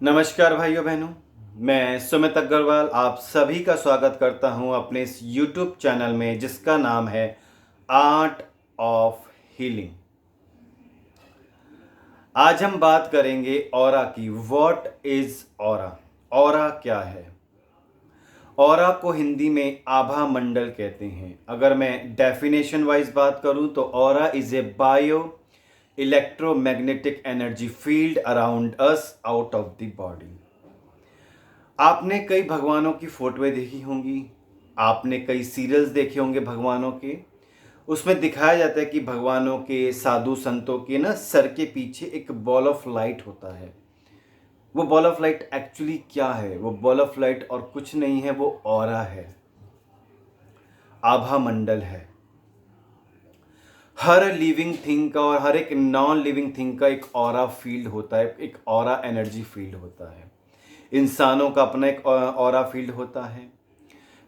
नमस्कार भाइयों बहनों, मैं सुमित अग्रवाल आप सभी का स्वागत करता हूं अपने इस YouTube चैनल में जिसका नाम है आर्ट ऑफ हीलिंग। आज हम बात करेंगे ऑरा की। What is aura? ऑरा क्या है? ऑरा को हिंदी में आभा मंडल कहते हैं। अगर मैं डेफिनेशन वाइज बात करूं तो aura is a bio electromagnetic energy field around us out of the body. आपने कई भगवानों की फोटोएं देखी होंगी, आपने कई सीरियल्स देखे होंगे भगवानों के। उसमें दिखाया जाता है कि भगवानों के, साधु संतों के ना सर के पीछे एक बॉल ऑफ लाइट होता है। वो बॉल ऑफ लाइट एक्चुअली क्या है? वो बॉल ऑफ लाइट और कुछ नहीं है, वो ऑरा है, आभा मंडल है। हर लिविंग थिंग का और हर एक नॉन लिविंग थिंग का एक ऑरा फील्ड होता है, एक ऑरा एनर्जी फील्ड होता है। इंसानों का अपना एक ऑरा फील्ड होता है,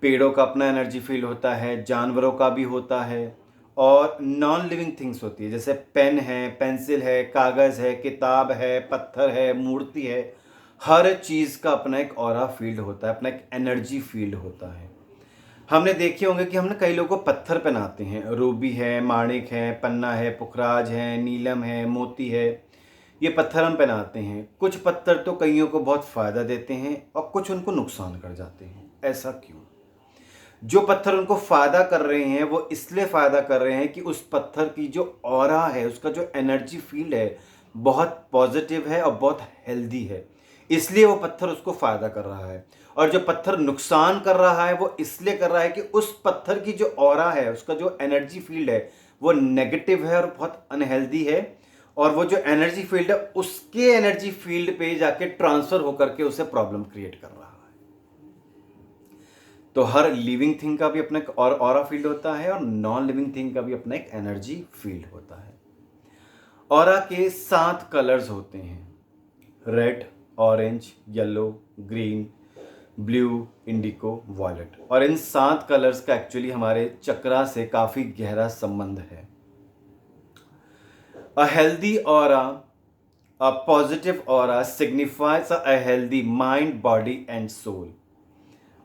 पेड़ों का अपना एनर्जी फील्ड होता है, जानवरों का भी होता है, और नॉन लिविंग थिंग्स होती है जैसे पेन है, पेंसिल है, कागज़ है, किताब है, पत्थर है, मूर्ति है। हर चीज़ का अपना एक ऑरा फील्ड होता है, अपना एक एनर्जी फील्ड होता है। हमने देखे होंगे कि हमने कई लोगों को पत्थर पहनाते हैं। रूबी है, माणिक है, पन्ना है, पुखराज है, नीलम है, मोती है। ये पत्थर हम पहनाते हैं। कुछ पत्थर तो कईयों को बहुत फ़ायदा देते हैं और कुछ उनको नुकसान कर जाते हैं। ऐसा क्यों? जो पत्थर उनको फ़ायदा कर रहे हैं वो इसलिए फ़ायदा कर रहे हैं कि उस पत्थर की जो ऑरा है, उसका जो एनर्जी फील्ड है, बहुत पॉजिटिव है और बहुत हेल्दी है, इसलिए वो पत्थर उसको फ़ायदा कर रहा है। और जो पत्थर नुकसान कर रहा है वो इसलिए कर रहा है कि उस पत्थर की जो ऑरा है, उसका जो एनर्जी फील्ड है, वो नेगेटिव है और बहुत अनहेल्दी है। और वो जो एनर्जी फील्ड है उसके एनर्जी फील्ड पे जाके ट्रांसफ़र होकर के उसे प्रॉब्लम क्रिएट कर रहा है। तो हर लिविंग थिंग का भी अपना एक और ऑरा फील्ड होता है और नॉन लिविंग थिंग का भी अपना एक एनर्जी फील्ड होता है। ऑरा के 7 कलर्स होते हैं: red, orange, yellow, green, blue, indigo, violet. और इन 7 कलर्स का एक्चुअली हमारे चक्रा से काफ़ी गहरा संबंध है। A healthy aura, a positive aura signifies a healthy mind, body and soul.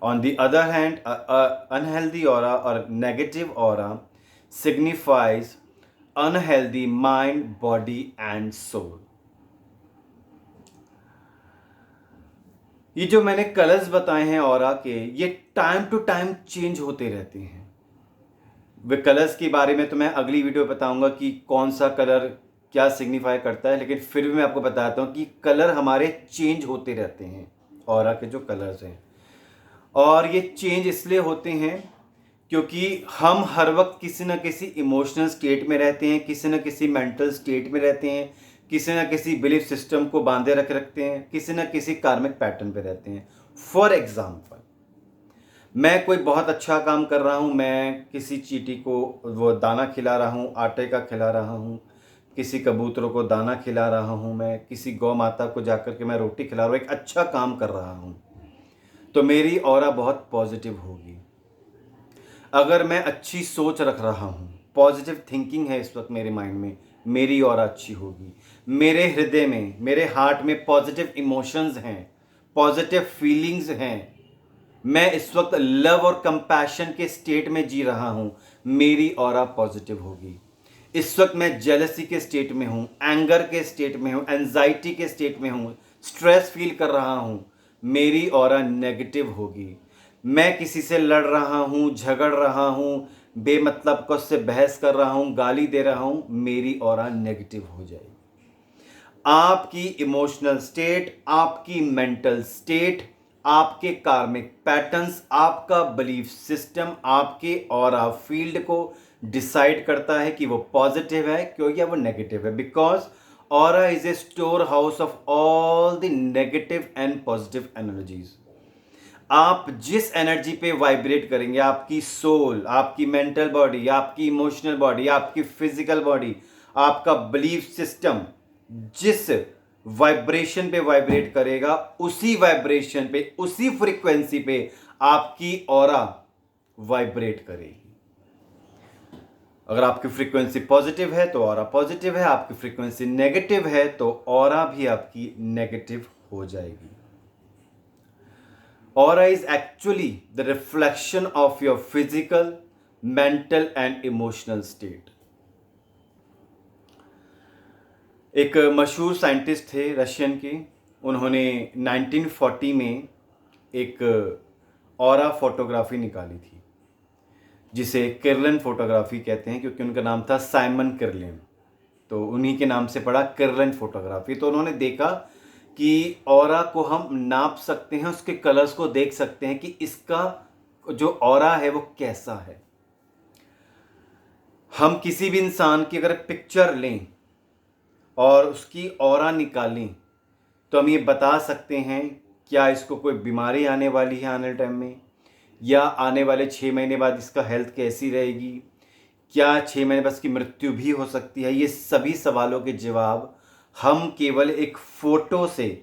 On the other hand, a unhealthy aura or negative aura signifies unhealthy mind, body and soul. ये जो मैंने कलर्स बताए हैं ऑरा के, ये time to time change होते रहते हैं। वे कलर्स के बारे में तो मैं अगली वीडियो बताऊंगा कि कौन सा कलर क्या सिग्निफाई करता है, लेकिन फिर भी मैं आपको बताता हूँ कि कलर हमारे चेंज होते रहते हैं, ऑरा के जो कलर्स हैं। और ये चेंज इसलिए होते हैं क्योंकि हम हर वक्त किसी न किसी इमोशनल स्टेट में रहते हैं, किसी न किसी मेंटल स्टेट में रहते हैं, किसी न किसी बिलीफ सिस्टम को बांधे रखते हैं, किसी न किसी कार्मिक पैटर्न पे रहते हैं। फॉर एग्जाम्पल, मैं कोई बहुत अच्छा काम कर रहा हूँ, मैं किसी चींटी को वो दाना खिला रहा हूँ, आटे का खिला रहा हूँ, किसी कबूतरों को दाना खिला रहा हूँ, मैं किसी गौ माता को जाकर के मैं रोटी खिला रहा हूँ, एक अच्छा काम कर रहा हूँ, तो मेरी ऑरा बहुत पॉजिटिव होगी। अगर मैं अच्छी सोच रख रहा हूँ, पॉजिटिव थिंकिंग है इस वक्त मेरे माइंड में, मेरी ऑरा अच्छी होगी। मेरे हृदय में, मेरे हार्ट में पॉजिटिव इमोशंस हैं, पॉजिटिव फीलिंग्स हैं, मैं इस वक्त लव और कंपैशन के स्टेट में जी रहा हूँ, मेरी ऑरा पॉजिटिव होगी। इस वक्त मैं जेलसी के स्टेट में हूँ, एंगर के स्टेट में हूँ, एंजाइटी के स्टेट में हूँ, स्ट्रेस फील कर रहा हूँ, मेरी ऑरा नेगेटिव होगी। मैं किसी से लड़ रहा हूँ, झगड़ रहा हूँ, बेमतलब को उससे बहस कर रहा हूँ, गाली दे रहा हूँ, मेरी ऑरा नेगेटिव हो जाएगी। आपकी इमोशनल स्टेट, आपकी मेंटल स्टेट, आपके कार्मिक पैटर्न्स, आपका बिलीफ सिस्टम आपके ऑरा फील्ड को डिसाइड करता है कि वो पॉजिटिव है क्यों या वो नेगेटिव है। Because aura is a store house of all the negative and positive energies. आप जिस एनर्जी पे वाइब्रेट करेंगे, आपकी सोल, आपकी मेंटल बॉडी, आपकी इमोशनल बॉडी, आपकी फिजिकल बॉडी, आपका बिलीफ सिस्टम जिस वाइब्रेशन पे वाइब्रेट करेगा, उसी वाइब्रेशन पे, उसी फ्रीक्वेंसी पे आपकी ऑरा वाइब्रेट करेगी। अगर आपकी फ्रीक्वेंसी पॉजिटिव है तो ऑरा पॉजिटिव है, आपकी फ्रीक्वेंसी नेगेटिव है तो ऑरा भी आपकी नेगेटिव हो जाएगी। Aura is actually the reflection of your physical, mental and emotional state. एक मशहूर साइंटिस्ट थे रशियन के, उन्होंने 1940 में एक ऑरा फोटोग्राफी निकाली थी, जिसे किर्लिन फोटोग्राफी कहते हैं, क्योंकि उनका नाम था साइमन किर्लिन, तो उन्हीं के नाम से पड़ा किर्लिन फोटोग्राफी। तो उन्होंने देखा कि ऑरा को हम नाप सकते हैं, उसके कलर्स को देख सकते हैं कि इसका जो ऑरा है वो कैसा है। हम किसी भी इंसान की अगर पिक्चर लें और उसकी ऑरा निकालें तो हम ये बता सकते हैं क्या इसको कोई बीमारी आने वाली है आने टाइम में, या आने वाले 6 महीने बाद इसका हेल्थ कैसी रहेगी, क्या 6 महीने बाद इसकी मृत्यु भी हो सकती है। ये सभी सवालों के जवाब हम केवल एक फ़ोटो से,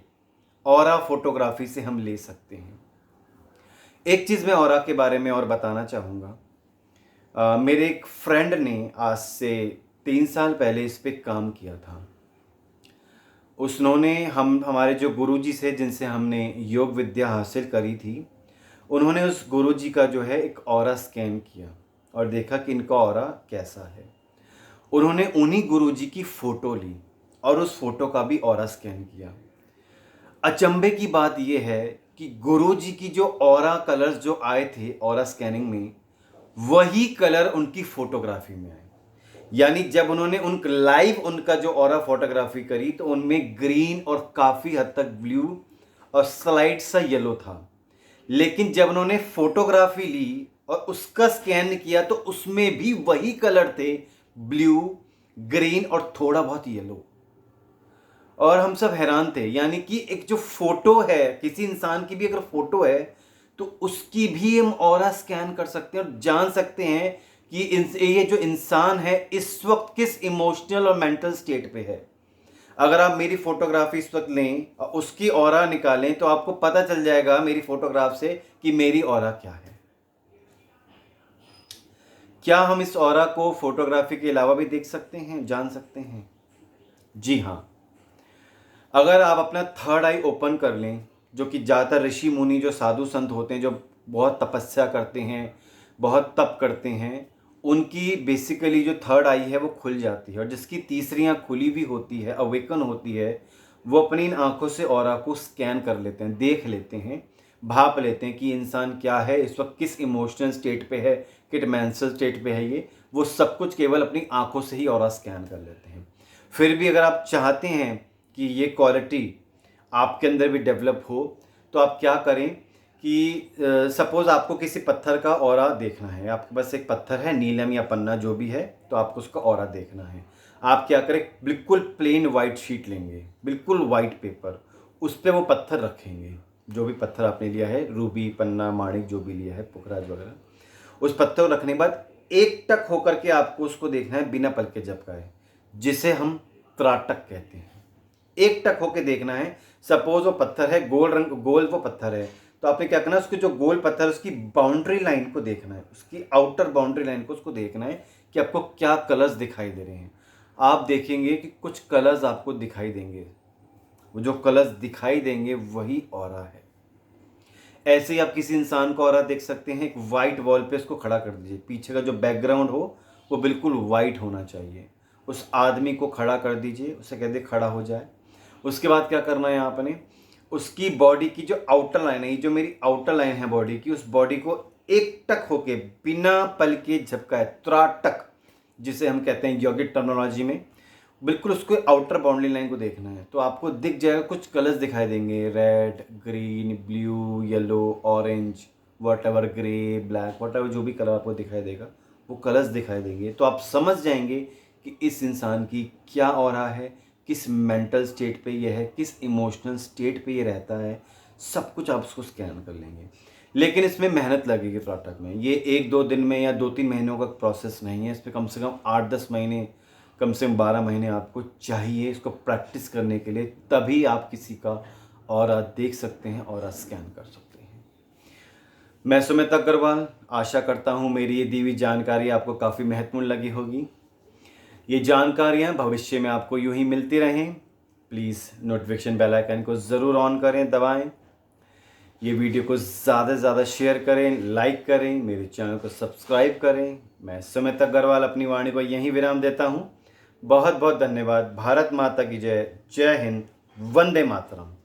ऑरा फोटोग्राफी से हम ले सकते हैं। एक चीज़ मैं ऑरा के बारे में और बताना चाहूँगा। मेरे एक फ्रेंड ने आज से 3 साल पहले इस पे काम किया था। उन्होंने हमारे जो गुरुजी से, जिनसे हमने योग विद्या हासिल करी थी, उन्होंने उस गुरुजी का जो है एक ऑरा स्कैन किया और देखा कि इनका ऑरा कैसा है। उन्होंने उन्हीं गुरुजी की फ़ोटो ली और उस फोटो का भी ऑरा स्कैन किया। अचंभे की बात यह है कि गुरुजी की जो ऑरा कलर्स जो आए थे ऑरा स्कैनिंग में, वही कलर उनकी फोटोग्राफी में आए। यानी जब उन्होंने लाइव उनका जो ऑरा फोटोग्राफी करी तो उनमें ग्रीन और काफ़ी हद तक ब्लू और स्लाइड सा येलो था, लेकिन जब उन्होंने फोटोग्राफी ली और उसका स्कैन किया तो उसमें भी वही कलर थे, ब्लू, ग्रीन और थोड़ा बहुत येलो। और हम सब हैरान थे। यानी कि एक जो फोटो है, किसी इंसान की भी अगर फोटो है तो उसकी भी हम ऑरा स्कैन कर सकते हैं और जान सकते हैं कि ये जो इंसान है इस वक्त किस इमोशनल और मेंटल स्टेट पे है। अगर आप मेरी फोटोग्राफी इस वक्त लें और उसकी ऑरा निकालें तो आपको पता चल जाएगा मेरी फोटोग्राफ से कि मेरी ऑरा क्या है। क्या हम इस ऑरा को फोटोग्राफी के अलावा भी देख सकते हैं, जान सकते हैं? जी हाँ। अगर आप अपना थर्ड आई ओपन कर लें, जो कि ज़्यादातर ऋषि मुनि, जो साधु संत होते हैं, जो बहुत तपस्या करते हैं, बहुत तप करते हैं, उनकी बेसिकली जो थर्ड आई है वो खुल जाती है, और जिसकी तीसरी आँख खुली भी होती है, अवेकन होती है, वो अपनी इन आँखों से ऑरा को स्कैन कर लेते हैं, देख लेते हैं, भाप लेते हैं कि इंसान क्या है इस वक्त, किस इमोशनल स्टेट पे है, किस मेंटल स्टेट पे है। ये वो सब कुछ केवल अपनी आँखों से ही ऑरा स्कैन कर लेते हैं। फिर भी अगर आप चाहते हैं कि ये क्वालिटी आपके अंदर भी डेवलप हो तो आप क्या करें कि सपोज़ आपको किसी पत्थर का ऑरा देखना है, आपके पास एक पत्थर है, नीलम या पन्ना जो भी है, तो आपको उसका ऑरा देखना है। आप क्या करें, बिल्कुल प्लेन वाइट शीट लेंगे, बिल्कुल वाइट पेपर, उस पर वो पत्थर रखेंगे, जो भी पत्थर आपने लिया है, रूबी, पन्ना, माणिक, जो भी लिया है, पुखराज वगैरह, उस पत्थर को रखने के बाद एक टक होकर के आपको उसको देखना है बिना पलके झपकाए, जिसे हम त्राटक कहते हैं। एक टक होके देखना है। सपोज वो पत्थर है, गोल वो पत्थर है, तो आपने क्या करना है, उसके जो गोल पत्थर है उसकी बाउंड्री लाइन को देखना है, उसकी आउटर बाउंड्री लाइन को उसको देखना है कि आपको क्या कलर्स दिखाई दे रहे हैं। आप देखेंगे कि कुछ कलर्स आपको दिखाई देंगे, वो जो कलर्स दिखाई देंगे वही ऑरा है। ऐसे ही आप किसी इंसान का ऑरा देख सकते हैं। एक वाइट वॉल पे उसको खड़ा कर दीजिए, पीछे का जो बैकग्राउंड हो वो बिल्कुल वाइट होना चाहिए। उस आदमी को खड़ा कर दीजिए, उसे कह दे खड़ा हो जाए। उसके बाद क्या करना है आपने, उसकी बॉडी की जो आउटर लाइन है, ये जो मेरी आउटर लाइन है बॉडी की, उस बॉडी को एक टक होके बिना पलके झपकाए, त्राटक जिसे हम कहते हैं योगिक टर्मिनोलॉजी में, बिल्कुल उसको आउटर बाउंड्री लाइन को देखना है। तो आपको दिख जाएगा, कुछ कलर्स दिखाई देंगे, red, green, blue, yellow, orange, whatever, grey, black, whatever जो भी कलर आपको दिखाई देगा वो कलर्स दिखाई देंगे। तो आप समझ जाएंगे कि इस इंसान की क्या ऑरा है, किस मेंटल स्टेट पे ये है, किस इमोशनल स्टेट पे ये रहता है, सब कुछ आप उसको स्कैन कर लेंगे। लेकिन इसमें मेहनत लगेगी त्राटक में। ये 1-2 दिन में या 2-3 महीनों का प्रोसेस नहीं है, इस पर कम से कम 8-10 महीने, कम से कम 12 महीने आपको चाहिए इसको प्रैक्टिस करने के लिए, तभी आप किसी का ऑरा देख सकते हैं, ऑरा स्कैन कर सकते हैं। मैं सुमित अग्रवाल, आशा करता हूँ मेरी ये दी हुई जानकारी आपको काफ़ी महत्वपूर्ण लगी होगी। ये जानकारियाँ भविष्य में आपको यूं ही मिलती रहें। प्लीज़ नोटिफिकेशन बेल आइकन को ज़रूर ऑन करें, दबाएं। ये वीडियो को ज़्यादा से ज़्यादा शेयर करें, लाइक करें, मेरे चैनल को सब्सक्राइब करें। मैं सुमित अग्रवाल अपनी वाणी को यहीं विराम देता हूँ। बहुत बहुत धन्यवाद। भारत माता की जय। जय हिंद। वंदे मातरम।